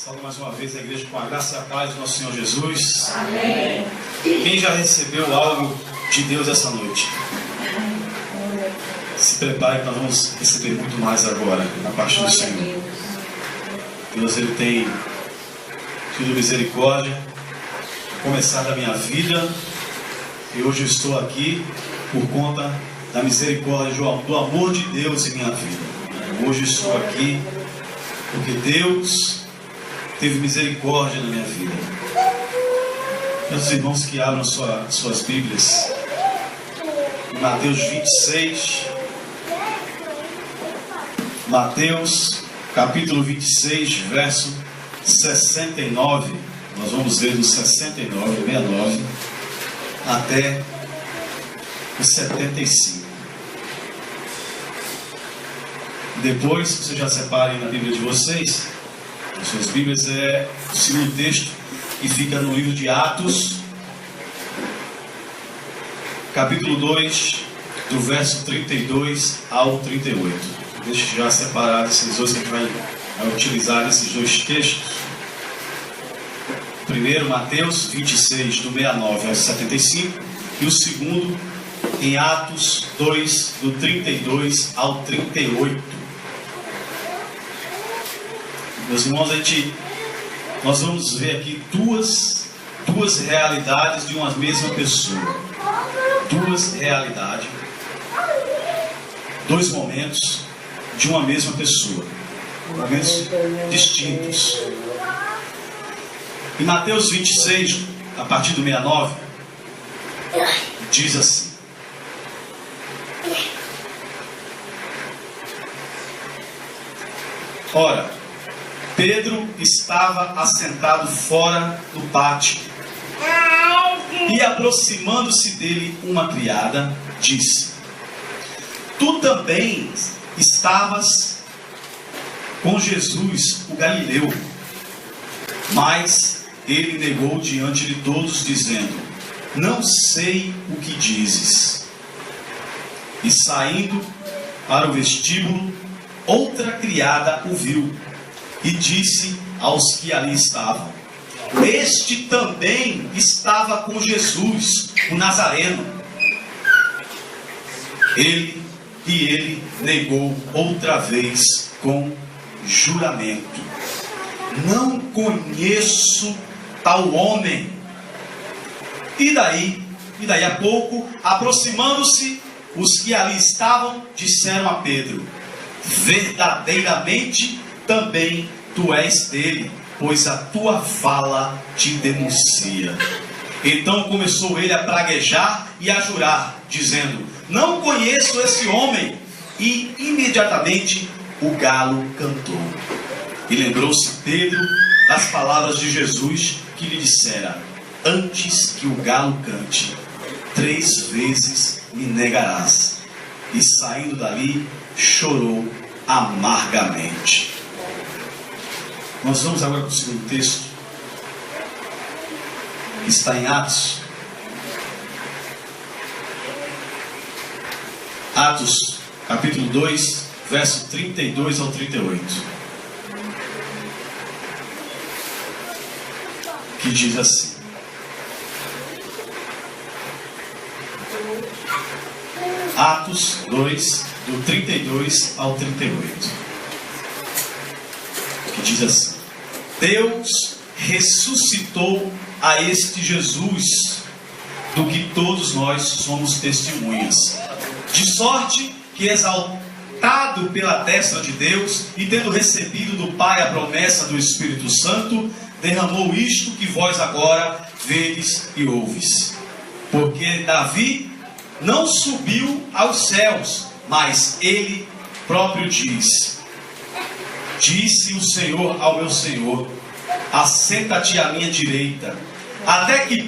Saúde mais uma vez a igreja com a graça e a paz do nosso Senhor Jesus. Amém. Quem já recebeu algo de Deus essa noite? Se prepare que nós vamos receber muito mais agora, na parte do Senhor. Deus, Ele tem tido misericórdia, começar da minha vida, e hoje eu estou aqui por conta da misericórdia, do amor de Deus em minha vida. Hoje eu estou aqui porque Deus teve misericórdia na minha vida. Meus irmãos que abram suas Bíblias, em Mateus 26, Mateus capítulo 26, verso 69, nós vamos ver do 69, 69, até o 75. Depois, vocês já separem na Bíblia de vocês, as suas Bíblias, o segundo texto que fica no livro de Atos, capítulo 2, do verso 32 ao 38. Deixa já separar esses dois que a gente vai utilizar esses dois textos. Primeiro, Mateus 26, do 69 ao 75, e o segundo, em Atos 2, do 32 ao 38. Meus irmãos, nós vamos ver aqui duas realidades de uma mesma pessoa. Duas realidades, dois momentos de uma mesma pessoa, momentos distintos. Em Mateus 26, a partir do 69, diz assim: Ora, Pedro estava assentado fora do pátio, e aproximando-se dele uma criada, disse: Tu também estavas com Jesus, o Galileu. Mas ele negou diante de todos, dizendo: Não sei o que dizes. E saindo para o vestíbulo, outra criada o viu e disse aos que ali estavam: Este também estava com Jesus, o Nazareno. Ele negou outra vez com juramento: Não conheço tal homem. E daí a pouco, aproximando-se, os que ali estavam disseram a Pedro: Verdadeiramente também tu és dele, pois a tua fala te denuncia. Então começou ele a praguejar e a jurar, dizendo: Não conheço esse homem. E imediatamente o galo cantou. E lembrou-se Pedro das palavras de Jesus, que lhe dissera: Antes que o galo cante, 3 vezes me negarás. E saindo dali, chorou amargamente. Nós vamos agora para o segundo texto, que está em Atos. Atos, capítulo 2, verso 32 ao 38. Que diz assim: Atos 2, do 32 ao 38. Que diz assim: Deus ressuscitou a este Jesus, do que todos nós somos testemunhas. De sorte que, exaltado pela destra de Deus, e tendo recebido do Pai a promessa do Espírito Santo, derramou isto que vós agora vedes e ouves. Porque Davi não subiu aos céus, mas ele próprio diz: Disse o Senhor ao meu Senhor: Assenta-te à minha direita, até que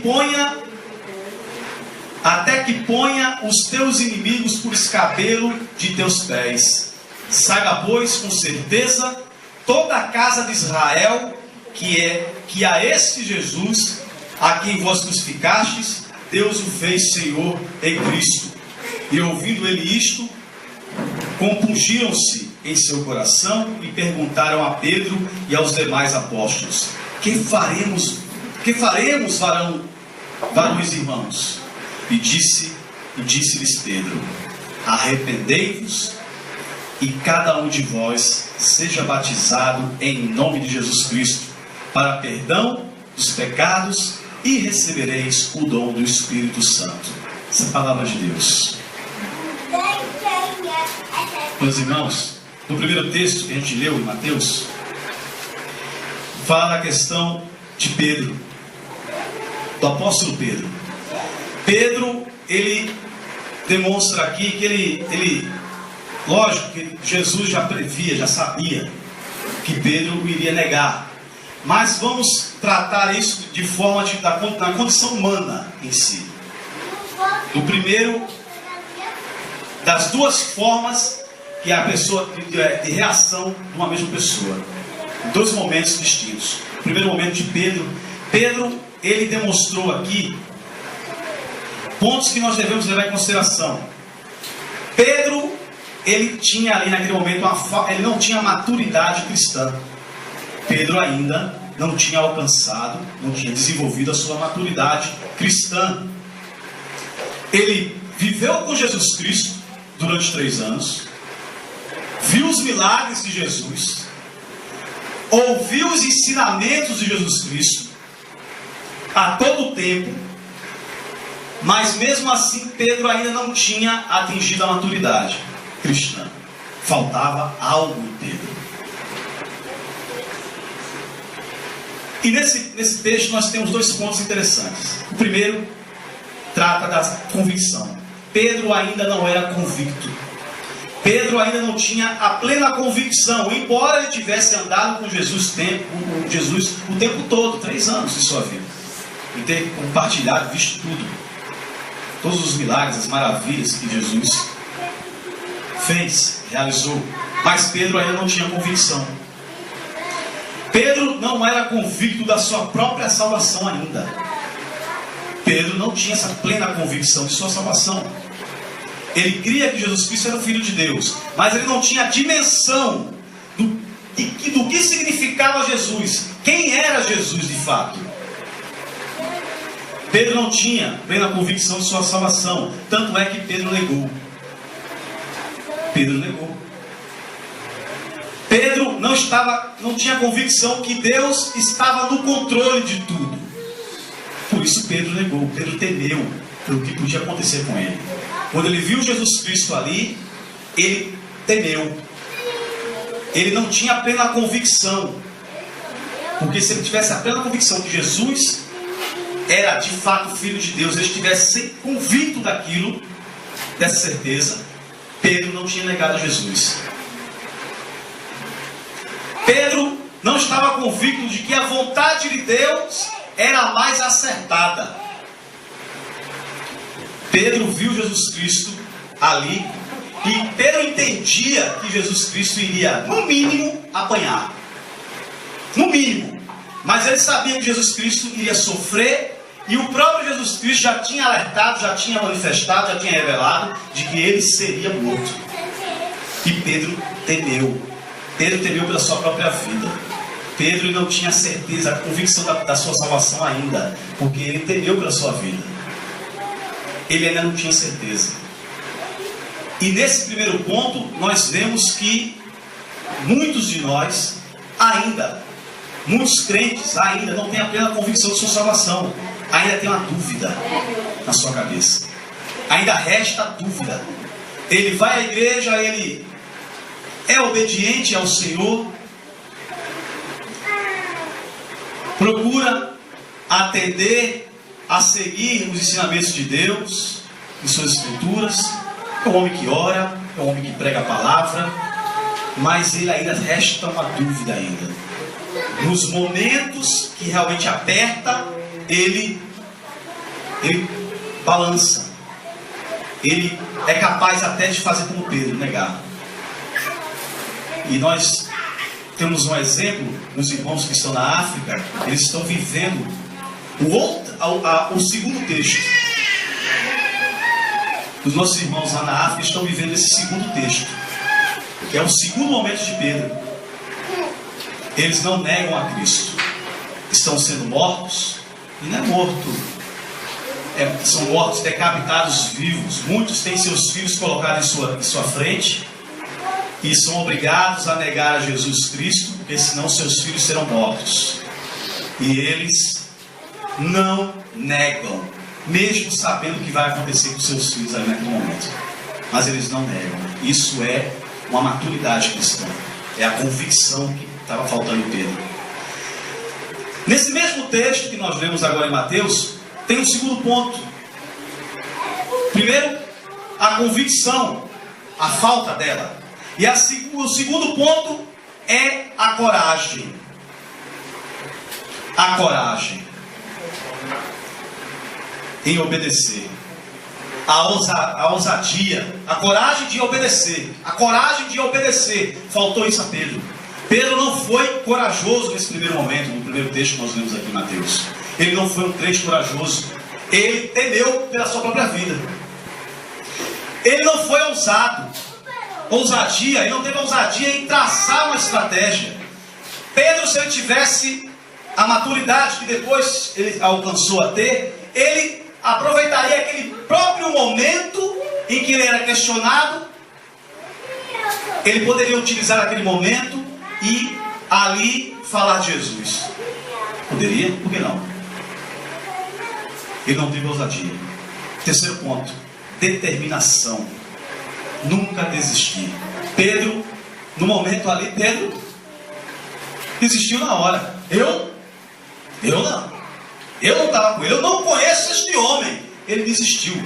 ponha os teus inimigos por escabelo de teus pés. Saiba, pois, com certeza, toda a casa de Israel, que a este Jesus, a quem vós crucificastes, Deus o fez Senhor e Cristo. E ouvindo ele isto, compungiram-se em seu coração e perguntaram a Pedro e aos demais apóstolos: Que faremos, varões irmãos? E disse-lhes Pedro: Arrependei-vos e cada um de vós seja batizado em nome de Jesus Cristo para perdão dos pecados e recebereis o dom do Espírito Santo. Essa é a palavra de Deus. Meus irmãos, no primeiro texto que a gente leu em Mateus, fala a questão de Pedro, do apóstolo Pedro. Pedro, ele demonstra aqui que ele lógico que Jesus já previa, já sabia que Pedro iria negar. Mas vamos tratar isso de forma na condição humana em si. Do primeiro, das duas formas que a pessoa de reação de uma mesma pessoa, em dois momentos distintos. O primeiro momento de Pedro, ele demonstrou aqui pontos que nós devemos levar em consideração. Pedro, ele tinha ali naquele momento ele não tinha maturidade cristã. Pedro ainda não tinha alcançado, não tinha desenvolvido a sua maturidade cristã. Ele viveu com Jesus Cristo durante 3 anos, viu os milagres de Jesus, ouviu os ensinamentos de Jesus Cristo a todo tempo, mas mesmo assim Pedro ainda não tinha atingido a maturidade cristã. Faltava algo em Pedro. E nesse texto nós temos 2 pontos interessantes. O primeiro trata da convicção. Pedro ainda não era convicto. Pedro ainda não tinha a plena convicção, embora ele tivesse andado com Jesus o tempo todo, 3 anos de sua vida, e ter compartilhado, visto tudo, todos os milagres, as maravilhas que Jesus fez, realizou. Mas Pedro ainda não tinha convicção. Pedro não era convicto da sua própria salvação ainda. Pedro não tinha essa plena convicção de sua salvação. Ele cria que Jesus Cristo era o Filho de Deus, mas ele não tinha a dimensão do que significava Jesus. Quem era Jesus de fato? Pedro não tinha plena convicção de sua salvação. Tanto é que Pedro negou. Pedro não tinha convicção que Deus estava no controle de tudo. Por isso Pedro negou. Pedro temeu pelo que podia acontecer com ele. Quando ele viu Jesus Cristo ali, ele temeu. Ele não tinha a plena convicção. Porque se ele tivesse a plena convicção que Jesus era de fato Filho de Deus, ele estivesse convicto daquilo, dessa certeza, Pedro não tinha negado a Jesus. Pedro não estava convicto de que a vontade de Deus era a mais acertada. Pedro viu Jesus Cristo ali e Pedro entendia que Jesus Cristo iria, no mínimo, apanhar. No mínimo. Mas ele sabia que Jesus Cristo iria sofrer, e o próprio Jesus Cristo já tinha alertado, já tinha manifestado, já tinha revelado de que ele seria morto. E Pedro temeu. Pedro temeu pela sua própria vida. Pedro não tinha certeza, a convicção da sua salvação ainda, porque ele temeu pela sua vida. Ele ainda não tinha certeza. E nesse primeiro ponto, nós vemos que muitos de nós ainda, muitos crentes ainda não têm a plena convicção de sua salvação. Ainda tem uma dúvida na sua cabeça. Ainda resta dúvida. Ele vai à igreja, ele é obediente ao Senhor, procura atender a seguir os ensinamentos de Deus, em suas escrituras. É um homem que ora, é um homem que prega a palavra, mas ele ainda resta uma dúvida ainda. Nos momentos que realmente aperta, ele balança. Ele é capaz até de fazer como Pedro, negar. E nós temos um exemplo nos irmãos que estão na África. Eles estão vivendo o segundo texto. Os nossos irmãos lá na África estão vivendo esse segundo texto. que é o segundo momento de Pedro. Eles não negam a Cristo. Estão sendo mortos, e não é morto. São mortos decapitados vivos. Muitos têm seus filhos colocados em sua frente e são obrigados a negar a Jesus Cristo, porque senão seus filhos serão mortos. E eles não negam, mesmo sabendo o que vai acontecer com seus filhos ali naquele momento. Mas eles não negam. Isso é uma maturidade cristã. É a convicção que estava faltando em Pedro. Nesse mesmo texto que nós lemos agora em Mateus, tem um segundo ponto. Primeiro, a convicção, a falta dela. E o segundo ponto é a coragem. A coragem em obedecer. A ousadia, a coragem de obedecer. A coragem de obedecer. Faltou isso a Pedro. Pedro não foi corajoso nesse primeiro momento, no primeiro texto que nós lemos aqui em Mateus. Ele não foi um crente corajoso. Ele temeu pela sua própria vida. Ele não foi ousado. Ousadia, ele não teve ousadia em traçar uma estratégia. Pedro, se ele tivesse a maturidade que depois ele alcançou a ter, ele aproveitaria aquele próprio momento em que ele era questionado. Ele poderia utilizar aquele momento e ali falar de Jesus. Poderia? Por que não? Ele não teve ousadia. Terceiro ponto, determinação. Nunca desistir. Pedro, no momento ali, Pedro desistiu na hora. Eu não. Eu não estava com ele. Eu não conheço este homem. Ele desistiu.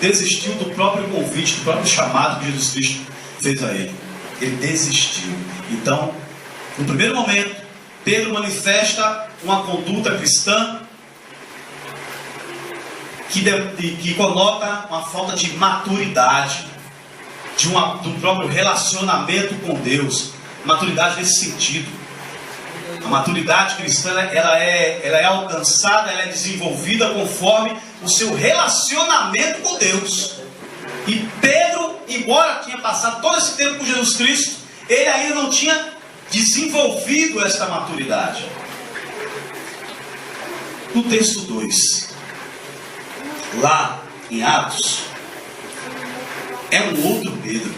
Desistiu do próprio convite, do próprio chamado que Jesus Cristo fez a ele. Ele desistiu. Então, no primeiro momento, Pedro manifesta uma conduta cristã que coloca uma falta de maturidade, do próprio relacionamento com Deus. Maturidade nesse sentido. A maturidade cristã, ela é alcançada, ela é desenvolvida conforme o seu relacionamento com Deus. E Pedro, embora tinha passado todo esse tempo com Jesus Cristo, ele ainda não tinha desenvolvido esta maturidade. No texto 2, lá em Atos, é um outro Pedro.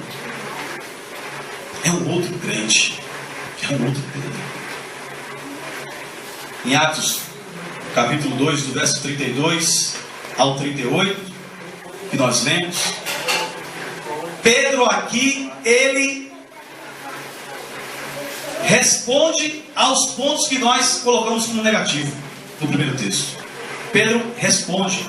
É um outro crente. É um outro Pedro. Em Atos, capítulo 2, do verso 32 ao 38, que nós lemos, Pedro aqui, ele responde aos pontos que nós colocamos como negativo no primeiro texto. Pedro responde.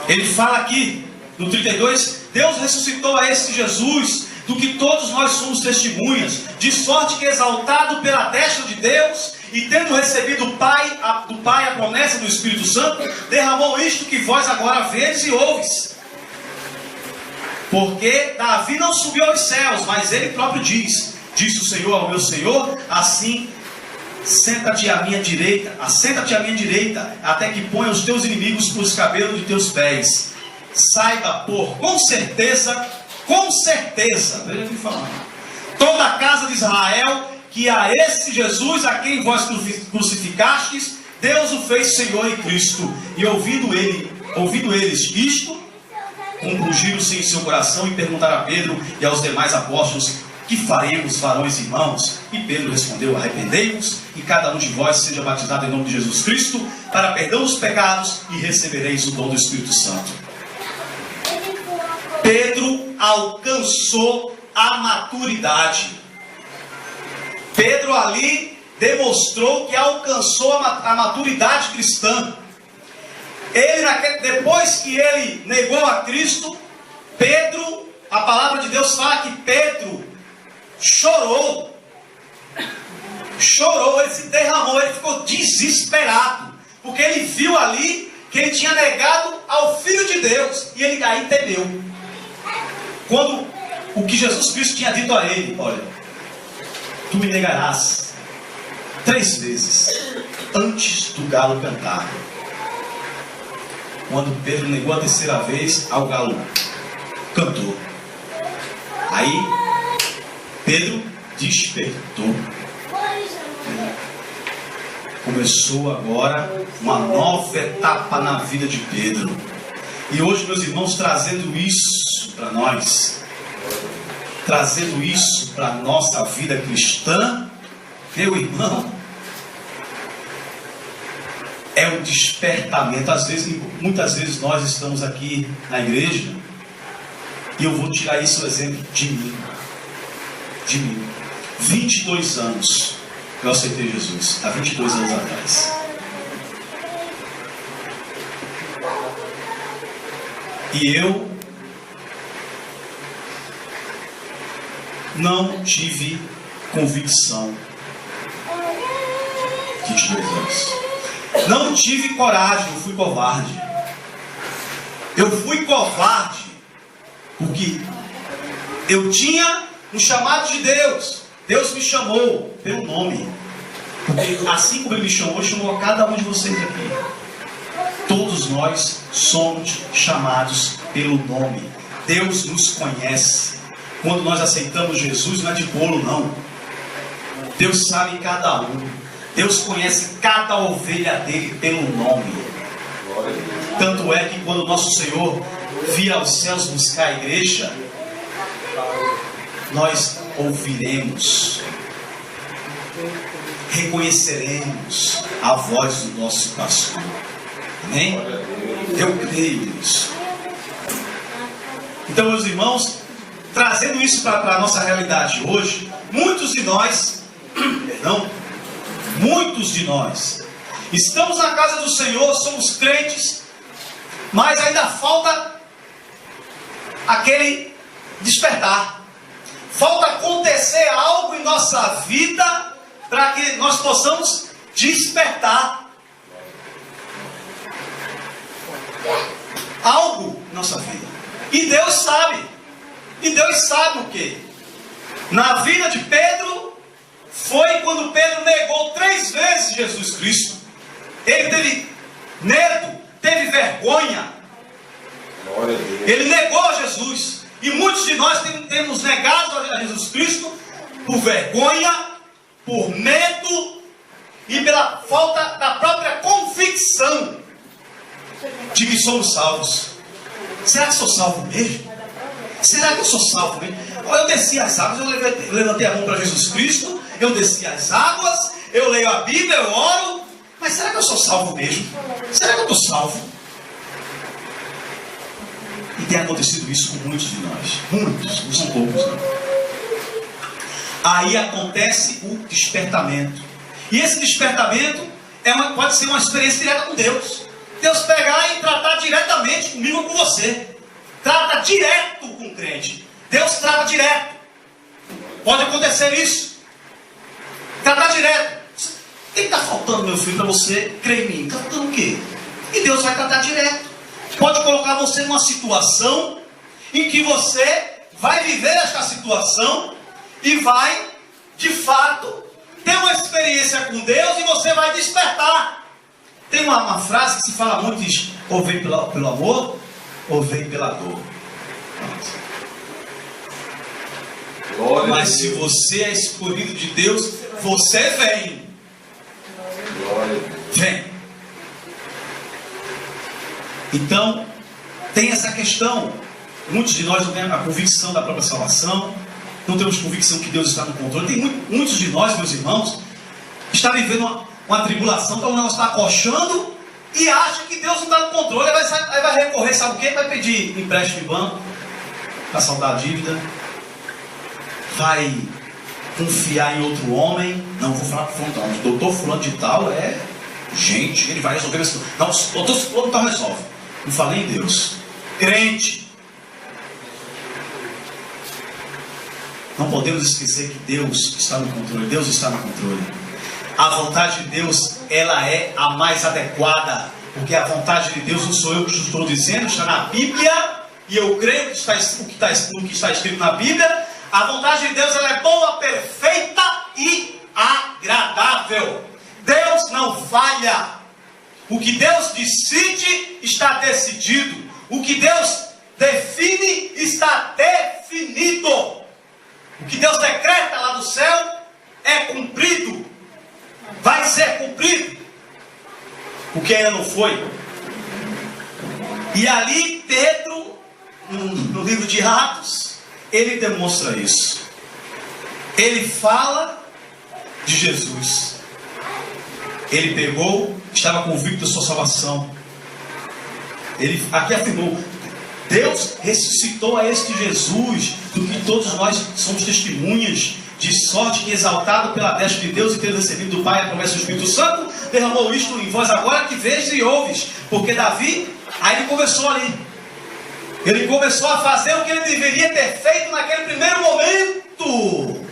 Ele fala aqui, no 32, Deus ressuscitou a este Jesus, do que todos nós somos testemunhas, de sorte que, exaltado pela destra de Deus, e tendo recebido do Pai a promessa do Espírito Santo, derramou isto que vós agora vedes e ouves. Porque Davi não subiu aos céus, mas ele próprio disse o Senhor ao meu Senhor, assim, assenta-te à minha direita, até que ponha os teus inimigos por escabelo de teus pés. Saiba, com certeza, veja aqui falando, toda a casa de Israel, que a esse Jesus, a quem vós crucificastes, Deus o fez Senhor e Cristo. E ouvindo eles isto, compungiram-se em seu coração e perguntaram a Pedro e aos demais apóstolos: que faremos, varões e irmãos? E Pedro respondeu: arrependei-vos, e cada um de vós seja batizado em nome de Jesus Cristo, para perdão dos pecados, e recebereis o dom do Espírito Santo. Pedro alcançou a maturidade. Pedro ali demonstrou que alcançou a maturidade cristã. Depois que ele negou a Cristo, Pedro, a palavra de Deus fala que Pedro chorou, ele se derramou, ele ficou desesperado, porque ele viu ali que ele tinha negado ao Filho de Deus, e ele aí temeu. Quando o que Jesus Cristo tinha dito a ele: olha, tu me negarás 3 vezes antes do galo cantar. Quando Pedro negou a terceira vez, ao galo cantou. Aí Pedro despertou. Começou agora uma nova etapa na vida de Pedro. E hoje, meus irmãos, trazendo isso para nós, trazendo isso para a nossa vida cristã, meu irmão, é um despertamento. Muitas vezes nós estamos aqui na igreja, e eu vou tirar isso o exemplo de mim. 22 anos eu aceitei Jesus, há 22 anos atrás. E eu não tive convicção. 22 anos. Não tive coragem, eu fui covarde. Eu fui covarde porque eu tinha um chamado de Deus. Deus me chamou pelo nome. Porque assim como Ele me chamou, chamou a cada um de vocês aqui. Todos nós somos chamados pelo nome. Deus nos conhece. Quando nós aceitamos Jesus, não é de bolo, não. Deus sabe cada um. Deus conhece cada ovelha dele pelo nome. Tanto é que quando nosso Senhor vir aos céus buscar a igreja, nós ouviremos, reconheceremos a voz do nosso pastor. Amém? Eu creio nisso. Então, meus irmãos, trazendo isso para a nossa realidade hoje, muitos de nós estamos na casa do Senhor, somos crentes, mas ainda falta aquele despertar. Falta acontecer algo em nossa vida para que nós possamos despertar. Algo em nossa vida. E Deus sabe. E Deus sabe o que? Na vida de Pedro, foi quando Pedro negou 3 vezes Jesus Cristo. Ele teve medo, teve vergonha. Ele negou Jesus. E muitos de nós temos negado a Jesus Cristo por vergonha, por medo e pela falta da própria convicção de que somos salvos. Será que sou salvo mesmo? Será que eu sou salvo mesmo? Eu desci as águas, eu levantei a mão para Jesus Cristo, eu desci as águas, eu leio a Bíblia, eu oro, mas será que eu sou salvo mesmo? Será que eu estou salvo? E tem acontecido isso com muitos de nós. Muitos, não são poucos, não. Aí acontece o despertamento. E esse despertamento pode ser uma experiência direta com Deus. Deus pegar e tratar diretamente comigo ou com você. Trata direto com o crente. Deus trata direto. Pode acontecer isso. Tratar direto. O que está faltando, meu filho, para você crer em mim? Está faltando o quê? E Deus vai tratar direto. Pode colocar você numa situação em que você vai viver esta situação e vai, de fato, ter uma experiência com Deus e você vai despertar. Tem uma frase que se fala muito, diz, ou vem pelo amor, ou vem pela dor. Mas se você é escolhido de Deus, você vem. Vem. Então, tem essa questão. Muitos de nós não temos a convicção da própria salvação, não temos convicção que Deus está no controle. Tem muitos de nós, meus irmãos, está vivendo uma tribulação, então o negócio está acochando e acha que Deus não está no controle. Aí vai recorrer, sabe o quê? Vai pedir empréstimo de banco para saldar a dívida, vai confiar em outro homem. Não, vou falar para o fulano, o doutor fulano de tal gente, ele vai resolver isso. Não, o doutor fulano tal resolve. Não falei em Deus. Crente. Não podemos esquecer que Deus está no controle. Deus está no controle. A vontade de Deus, ela é a mais adequada. Porque a vontade de Deus não sou eu que estou dizendo, está na Bíblia. E eu creio que no que está escrito na Bíblia. A vontade de Deus, ela é boa, perfeita e agradável. Deus não falha. O que Deus decide está decidido. O que Deus define está definido. O que Deus decreta lá do céu é cumprido. Vai ser cumprido. O que ainda não foi. E ali Pedro, no livro de Atos, ele demonstra isso. Ele fala de Jesus. Ele pegou, estava convicto da sua salvação. Ele aqui afirmou: Deus ressuscitou a este Jesus, do que todos nós somos testemunhas, de sorte que, exaltado pela destra de Deus e tendo recebido do Pai a promessa do Espírito Santo, derramou isto em vós agora que vedes e ouves. Porque Davi, aí ele começou ali. Ele começou a fazer o que ele deveria ter feito naquele primeiro momento.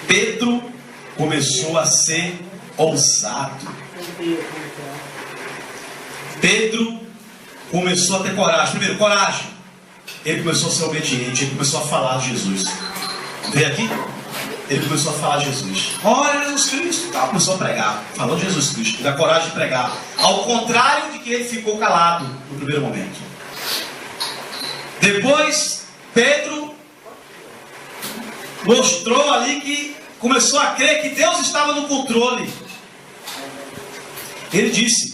Pedro começou a ser ousado. Pedro começou a ter coragem. Primeiro, coragem. Ele começou a ser obediente. Ele começou a falar de Jesus. Vê aqui. Ele começou a falar de Jesus. Olha Jesus Cristo. Tá, começou a pregar. Falou de Jesus Cristo. Teve a coragem de pregar. Ao contrário de que ele ficou calado no primeiro momento. Depois, Pedro mostrou ali que começou a crer que Deus estava no controle. Ele disse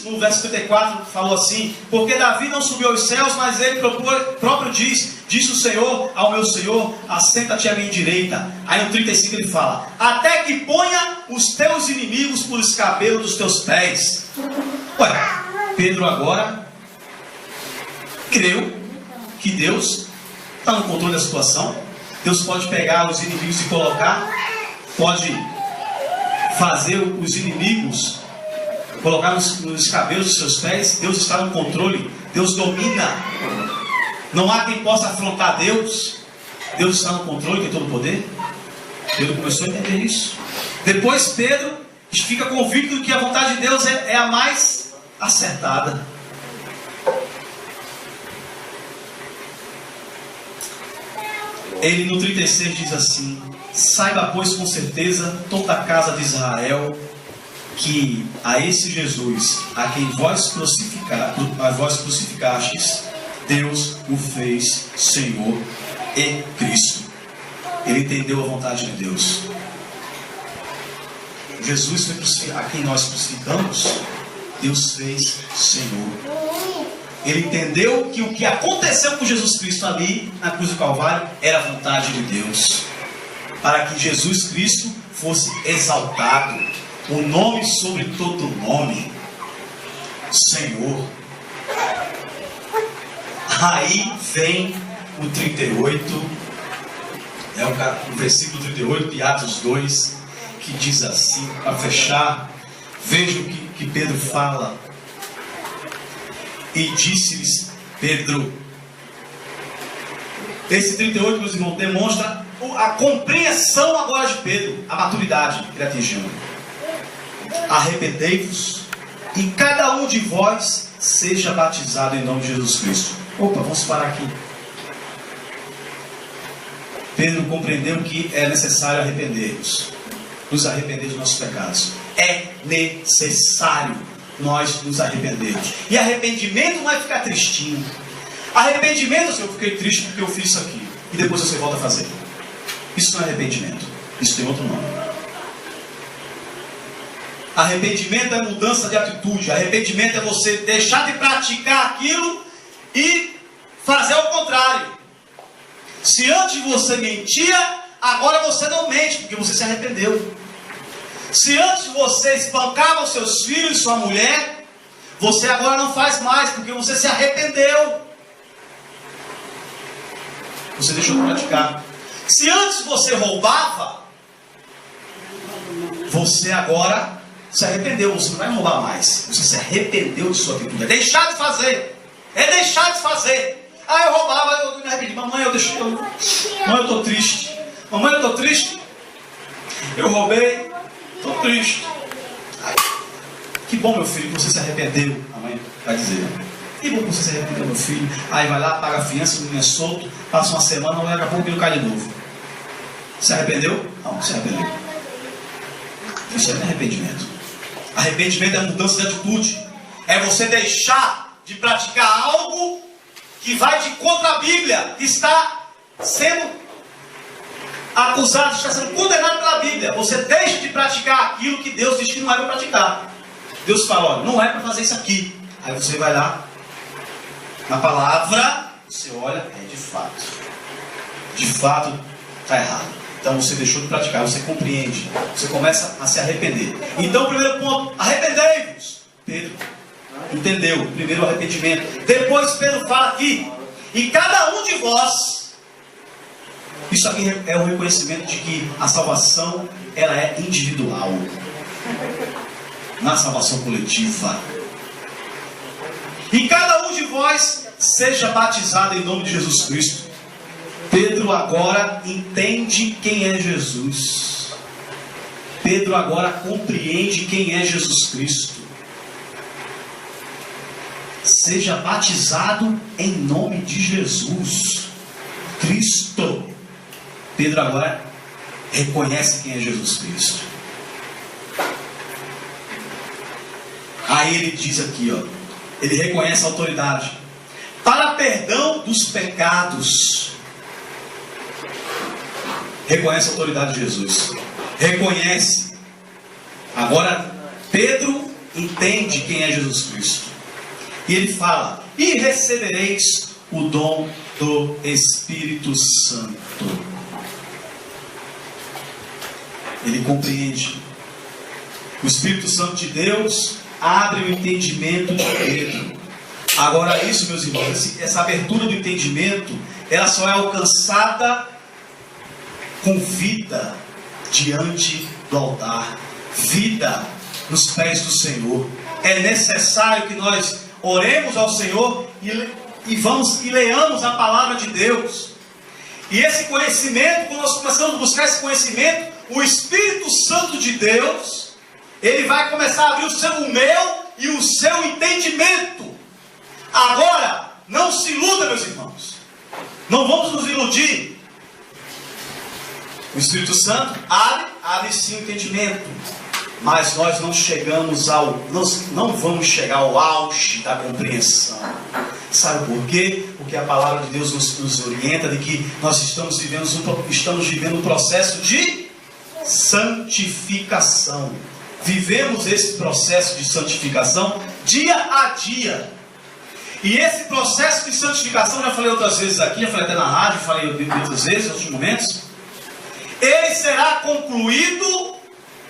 no verso 34, falou assim: porque Davi não subiu aos céus, mas ele próprio disse o Senhor ao meu Senhor: assenta-te à minha direita. Aí no 35 ele fala: até que ponha os teus inimigos por escabelo dos teus pés. Ué, Pedro agora creu que Deus está no controle da situação. Deus pode pegar os inimigos e colocar, pode fazer os inimigos colocar nos cabelos dos seus pés. Deus está no controle. Deus domina. Não há quem possa afrontar Deus. Deus está no controle, tem todo o poder. Pedro começou a entender isso. Depois Pedro fica convicto de que a vontade de Deus é a mais acertada. Ele no 36 diz assim: saiba, pois, com certeza toda a casa de Israel, que a esse Jesus, a quem vós crucificastes, Deus o fez Senhor e Cristo. Ele entendeu a vontade de Deus. Jesus foi crucificado, a quem nós crucificamos, Deus fez Senhor. Ele entendeu que o que aconteceu com Jesus Cristo ali na cruz do Calvário era a vontade de Deus, para que Jesus Cristo fosse exaltado, o nome sobre todo nome, Senhor. Aí vem o 38, o versículo 38 de Atos 2, que diz assim, para fechar: veja o que Pedro fala. E disse-lhes Pedro. Esse 38, meus irmãos, demonstra a compreensão agora de Pedro, a maturidade que ele atingiu. Arrependei-vos e cada um de vós seja batizado em nome de Jesus Cristo. Opa, vamos parar aqui. Pedro compreendeu que é necessário arrepender-nos, nos arrepender dos nossos pecados. É necessário nós nos arrependermos. E arrependimento não é ficar tristinho. Arrependimento, assim, eu fiquei triste porque eu fiz isso aqui, e depois você volta a fazer. Isso não é arrependimento. Isso tem outro nome. Arrependimento é mudança de atitude. Arrependimento é você deixar de praticar aquilo e fazer o contrário. Se antes você mentia, agora você não mente, porque você se arrependeu. Se antes você espancava os seus filhos e sua mulher, você agora não faz mais, porque você se arrependeu. Você deixou de praticar. Se antes você roubava, você agora se arrependeu. Você não vai roubar mais. Você se arrependeu de sua atitude. É deixar de fazer. É deixar de fazer. Ah, eu roubava, eu me arrependi. Mamãe, eu estou triste. Mamãe, eu estou triste. Eu roubei. Estou triste. Ai, que bom, meu filho, que você se arrependeu. A mãe vai dizer: que bom que você se arrependeu, meu filho. Aí vai lá, paga a fiança, o menino é solto, passa uma semana, daqui a pouco ele cai de novo. Se arrependeu? Não, se arrependeu. Isso é arrependimento. Arrependimento é mudança de atitude. É você deixar de praticar algo que vai de contra a Bíblia, que está sendo acusado, está sendo condenado pela Bíblia. Você deixa de praticar aquilo que Deus diz que não é para praticar. Deus fala, olha, não é para fazer isso aqui. Aí você vai lá, na palavra, você olha, de fato está errado. Então você deixou de praticar, você compreende, você começa a se arrepender. Então, primeiro ponto, arrependei-vos. Pedro entendeu, primeiro o arrependimento. Depois Pedro fala aqui, e cada um de vós. Isso aqui é o reconhecimento de que a salvação, ela é individual. Na salvação coletiva. E cada um de vós seja batizado em nome de Jesus Cristo. Pedro agora entende quem é Jesus. Pedro agora compreende quem é Jesus Cristo. Seja batizado em nome de Jesus Cristo. Pedro agora reconhece quem é Jesus Cristo. Aí ele diz aqui, ó, ele reconhece a autoridade para perdão dos pecados. Reconhece a autoridade de Jesus. Reconhece. Agora Pedro entende quem é Jesus Cristo. E ele fala, e recebereis o dom do Espírito Santo. Ele compreende. O Espírito Santo de Deus abre o entendimento de Pedro. Agora isso, meus irmãos, essa abertura do entendimento, ela só é alcançada com vida diante do altar, vida nos pés do Senhor. É necessário que nós oremos ao Senhor e leamos a palavra de Deus. E esse conhecimento, quando nós começamos a buscar esse conhecimento, o Espírito Santo de Deus, ele vai começar a abrir o meu e o seu entendimento. Agora, não se iluda, meus irmãos. Não vamos nos iludir. O Espírito Santo abre sim o entendimento. Mas nós não vamos chegar ao auge da compreensão. Sabe por quê? Porque a palavra de Deus nos orienta de que nós estamos vivendo um processo de santificação. Vivemos esse processo de santificação dia a dia. E esse processo de santificação, já falei outras vezes aqui, já falei até na rádio, falei outras vezes, em outros momentos. Ele será concluído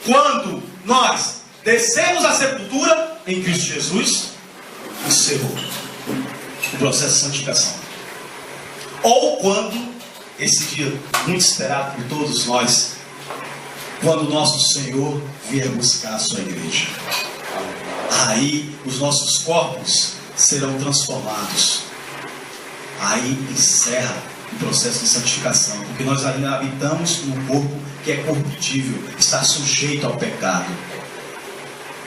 quando nós descemos a sepultura em Cristo Jesus, encerrou o processo de santificação. Ou quando, esse dia muito esperado por todos nós, quando o nosso Senhor vier buscar a sua igreja. Aí os nossos corpos serão transformados. Aí encerra o processo de santificação, porque nós ainda habitamos num corpo que é corruptível, está sujeito ao pecado.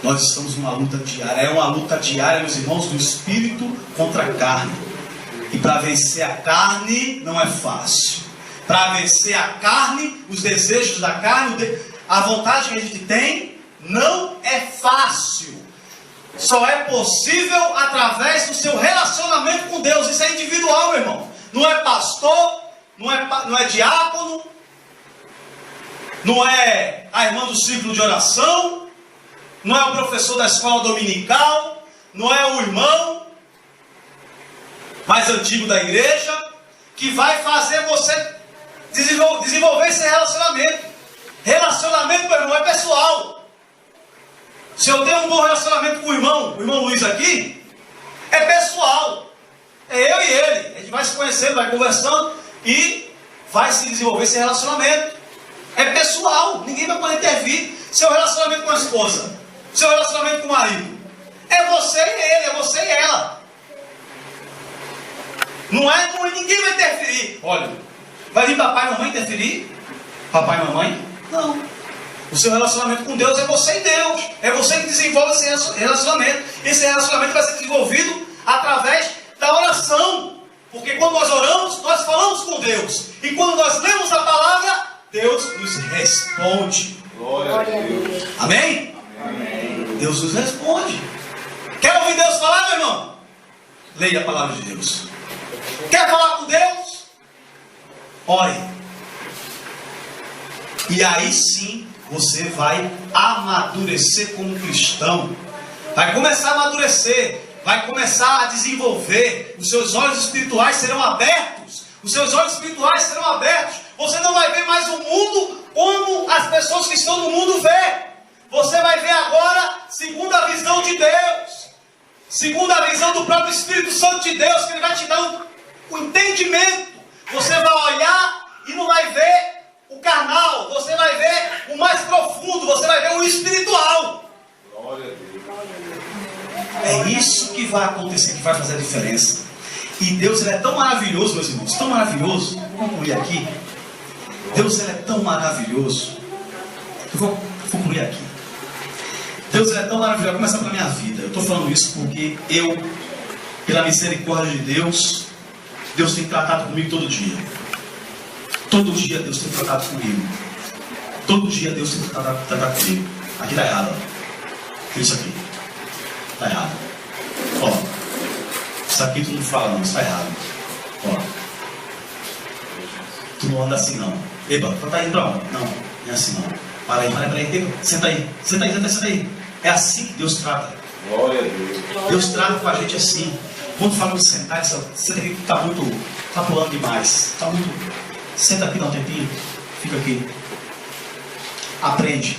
Nós estamos numa luta diária. É uma luta diária, meus irmãos, do espírito contra a carne. E para vencer a carne não é fácil. Para vencer a carne, os desejos da carne, a vontade que a gente tem, não é fácil. Só é possível através do seu relacionamento com Deus. Isso é individual, meu irmão. Não é pastor, não é diácono, não é a irmã do círculo de oração, não é o professor da escola dominical, não é o irmão mais antigo da igreja que vai fazer você desenvolver esse relacionamento. Relacionamento, meu irmão, é pessoal. Se eu tenho um bom relacionamento com o irmão Luiz aqui, é pessoal. É eu e ele. A gente vai se conhecendo, vai conversando e vai se desenvolver esse relacionamento. É pessoal. Ninguém vai poder intervir. Seu relacionamento com a esposa, seu relacionamento com o marido, é você e ele, é você e ela. Não é ninguém vai interferir. Olha, vai vir papai e mamãe interferir? Papai e mamãe? Não. O seu relacionamento com Deus é você e Deus. É você que desenvolve esse relacionamento. Esse relacionamento vai ser desenvolvido através da oração. Porque quando nós oramos, nós falamos com Deus. E quando nós lemos a palavra, Deus nos responde. Glória a Deus. Amém? Amém. Deus nos responde. Quer ouvir Deus falar, meu irmão? Leia a palavra de Deus. Quer falar com Deus? Ore. E aí sim você vai amadurecer como cristão. Vai começar a amadurecer. Vai começar a desenvolver. Os seus olhos espirituais serão abertos. Os seus olhos espirituais serão abertos. Você não vai ver mais o mundo como as pessoas que estão no mundo vê. Você vai ver agora segundo a visão de Deus. Segundo a visão do próprio Espírito Santo de Deus, que Ele vai te dar um entendimento. Você vai olhar e não vai ver o carnal. Você vai ver o mais profundo. Você vai ver o espiritual. Glória a Deus. É isso que vai acontecer, que vai fazer a diferença. E Deus, Ele é tão maravilhoso, meus irmãos. Tão maravilhoso. Vamos concluir aqui. Deus, Ele é tão maravilhoso. Eu vou concluir aqui. Deus, Ele é tão maravilhoso. Vai começar pela minha vida. Eu estou falando isso porque eu, pela misericórdia de Deus, Deus tem tratado comigo todo dia. Todo dia Deus tem tratado comigo. Todo dia Deus tem tratado comigo. Aqui está errado. Ó. Isso aqui. Está errado. Ó. Isso aqui tu não fala não. Está errado. Ó. Tu não anda assim não. Eba, tu está indo para onde? Não. Não é assim não. Para aí. Senta aí. Senta aí. É assim que Deus trata. Glória a Deus. Deus trata com a gente assim. Quando fala de sentar, senta aqui que está pulando demais. Está muito. Senta aqui, dá um tempinho. Fica aqui. Aprende.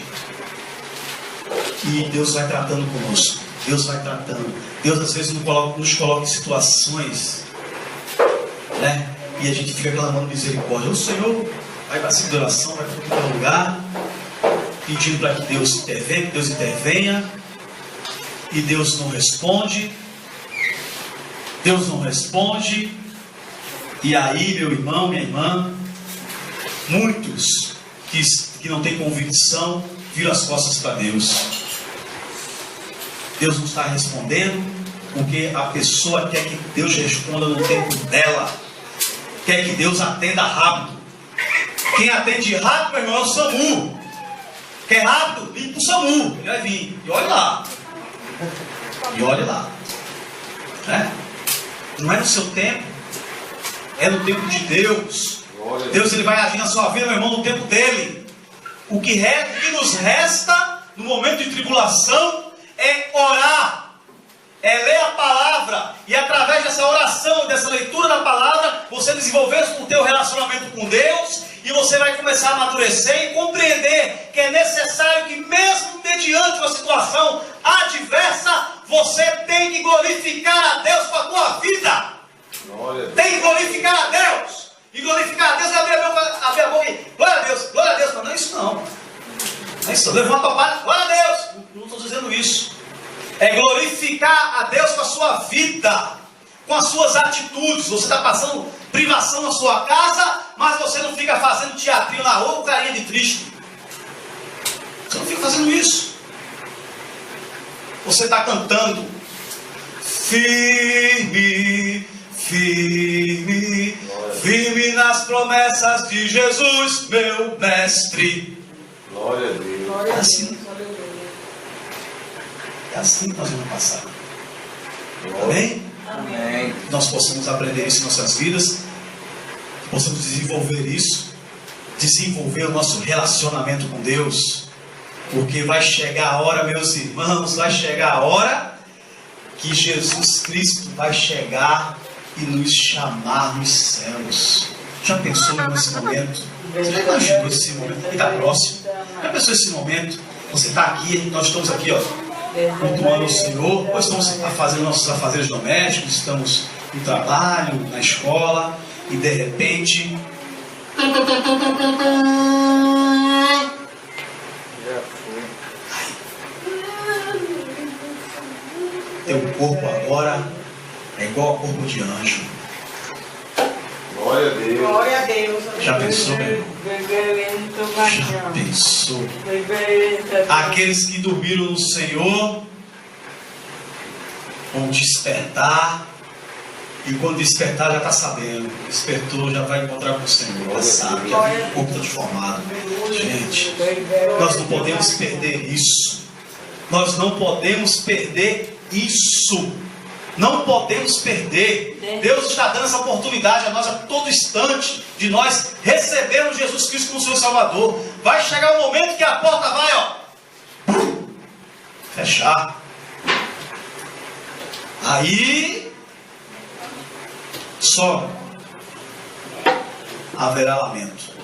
E Deus vai tratando conosco. Deus vai tratando. Deus às vezes nos coloca em situações, né? E a gente fica clamando misericórdia. O Senhor vai para a segunda oração, vai para qualquer lugar, pedindo para que Deus intervenha. E Deus não responde. Deus não responde. E aí, meu irmão, minha irmã, muitos que não têm convicção viram as costas para Deus. Deus não está respondendo porque a pessoa quer que Deus responda no tempo dela. Quer que Deus atenda rápido. Quem atende rápido, meu irmão, é o SAMU. Quer rápido? Liga para o SAMU. Ele vai vir. E olha lá. Né? Não é no seu tempo. É no tempo de Deus. Deus, Ele vai agir na sua vida, meu irmão, no tempo dEle. O que nos resta no momento de tribulação é orar, é ler a palavra, e através dessa oração, dessa leitura da palavra, você desenvolver o teu relacionamento com Deus, e você vai começar a amadurecer e compreender que é necessário que mesmo mediante uma situação adversa, você tem que glorificar a Deus com a tua vida. Tem que glorificar a Deus. E glorificar a Deus é abrir a boca e glória a Deus, mas não é isso não. Não é isso, levanta a palma, glória a Deus. Não estou dizendo isso. É glorificar a Deus com a sua vida, com as suas atitudes. Você está passando privação na sua casa, mas você não fica fazendo teatrinho na rua com carinha de triste. Você não fica fazendo isso. Você está cantando firme, firme, firme nas promessas de Jesus, meu mestre. Glória a Deus. É assim. É assim que nós vamos passar. Amém? Amém. Que nós possamos aprender isso em nossas vidas, que possamos desenvolver isso, desenvolver o nosso relacionamento com Deus, porque vai chegar a hora, meus irmãos, vai chegar a hora que Jesus Cristo vai chegar e nos chamar nos céus. Já pensou nesse momento? Você já imaginou esse momento? Que está próximo. Já pensou esse momento? Você está aqui, nós estamos aqui, ó, cultuando o Senhor, nós estamos fazendo nossos afazeres domésticos, estamos no trabalho, na escola, e de repente teu corpo agora é igual ao corpo de anjo. Glória a Deus. Glória a Deus. Já pensou, meu irmão? Já pensou? Aqueles que dormiram no Senhor vão despertar, e quando despertar já está sabendo. Despertou, já vai encontrar com o Senhor. Já sabe, já viu o corpo transformado. Gente, nós não podemos perder isso. Nós não podemos perder isso. Não podemos perder. Deus está dando essa oportunidade a nós a todo instante de nós recebermos Jesus Cristo como seu Salvador. Vai chegar o momento que a porta vai, fechar. Aí só haverá lamento.